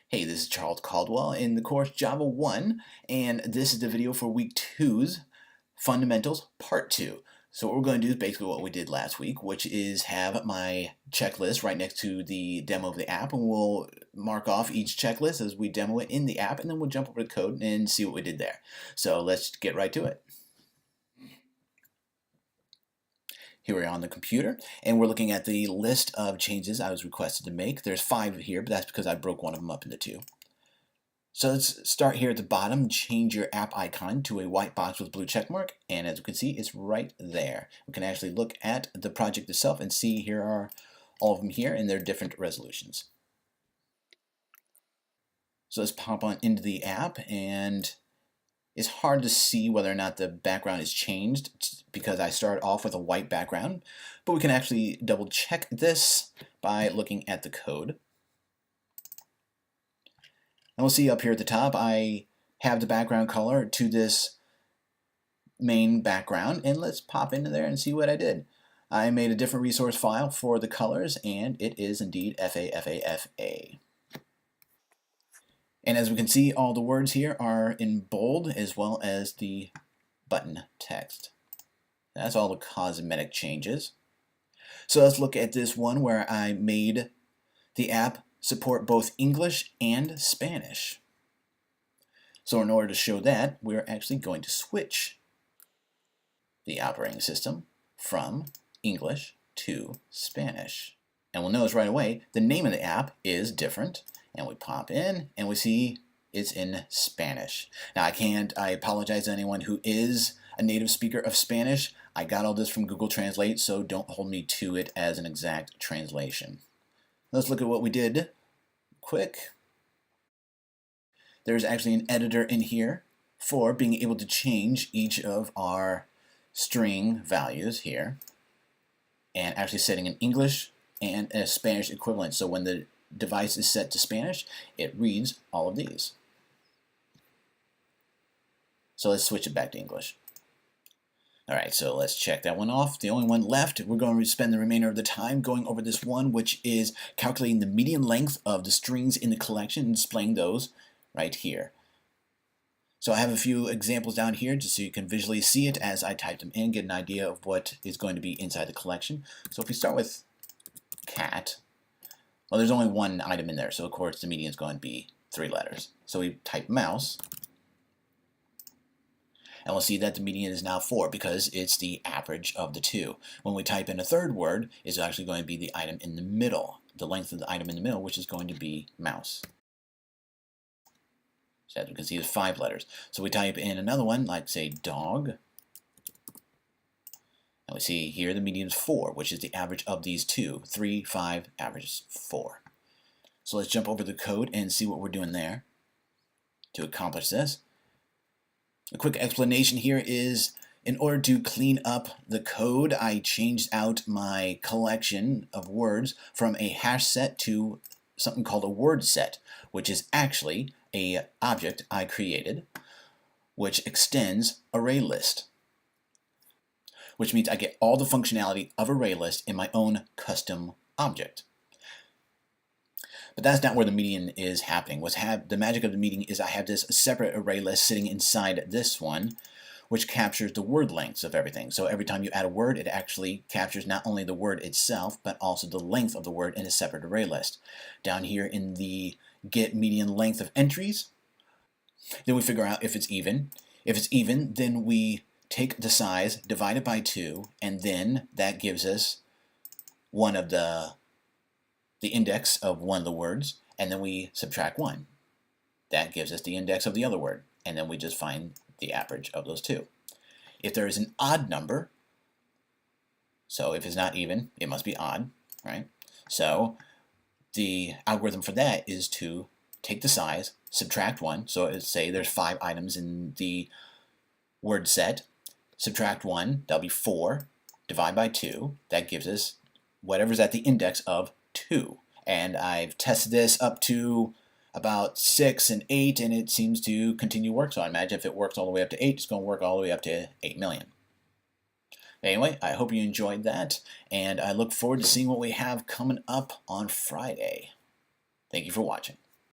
Hey, this is Charles Caldwell in the course Java 1, and this is the video for week 2's Fundamentals Part 2. So what we're going to do is basically what we did last week, which is have my checklist right next to the demo of the app, and we'll mark off each checklist as we demo it in the app, and then we'll jump over to code and see what we did there. So let's get right to it. Here we are on the computer, and we're looking at the list of changes I was requested to make. There's 5 here, but that's because I broke one of them up into 2. So let's start here at the bottom, change your app icon to a white box with blue check mark, and as you can see, it's right there. We can actually look at the project itself and see here are all of them here, and they're different resolutions. So let's pop on into the app, and it's hard to see whether or not the background is changed because I start off with a white background, but we can actually double check this by looking at the code. And we'll see up here at the top, I have the background color to this main background, and let's pop into there and see what I did. I made a different resource file for the colors, and it is indeed FA. And as we can see, all the words here are in bold as well as the button text. That's all the cosmetic changes. So let's look at this one where I made the app support both English and Spanish. So in order to show that, we're actually going to switch the operating system from English to Spanish. And we'll notice right away the name of the app is different, and we pop in and we see it's in Spanish. Now I apologize to anyone who is a native speaker of Spanish. I got all this from Google Translate, so don't hold me to it as an exact translation. Let's look at what we did quick. There's actually an editor in here for being able to change each of our string values here and actually setting an English and a Spanish equivalent. So when the device is set to Spanish, it reads all of these. So let's switch it back to English. Alright, so let's check that one off. The only one left, we're going to spend the remainder of the time going over this one, which is calculating the median length of the strings in the collection and displaying those right here. So I have a few examples down here just so you can visually see it as I type them in, get an idea of what is going to be inside the collection. So if we start with cat, well, there's only one item in there, so of course the median is going to be 3 letters. So we type mouse, and we'll see that the median is now 4 because it's the average of the 2. When we type in a third word, it's actually going to be the item in the middle, the length of the item in the middle, which is going to be mouse. So as we can see, it's 5 letters. So we type in another one, like say dog, and we see here the median is 4, which is the average of these 2. 3, 5, average is 4. So let's jump over the code and see what we're doing there to accomplish this. A quick explanation here is, in order to clean up the code, I changed out my collection of words from a hash set to something called a word set, which is actually an object I created, which extends ArrayList, which means I get all the functionality of ArrayList in my own custom object. But that's not where the median is happening. The magic of the median is I have this separate array list sitting inside this one, which captures the word lengths of everything. So every time you add a word, it actually captures not only the word itself, but also the length of the word in a separate array list. Down here in the get median length of entries, then we figure out if it's even. If it's even, then we take the size, divide it by 2, and then that gives us one of the index of one of the words, and then we subtract 1. That gives us the index of the other word, and then we just find the average of those 2. If there is an odd number, so if it's not even, it must be odd, right? So the algorithm for that is to take the size, subtract 1, so let's say there's 5 items in the word set, subtract 1, that'll be 4, divide by 2, that gives us whatever's at the index of 2. And I've tested this up to about 6 and 8, and it seems to continue to work. So I imagine if it works all the way up to 8, it's going to work all the way up to 8 million. Anyway, I hope you enjoyed that, and I look forward to seeing what we have coming up on Friday. Thank you for watching.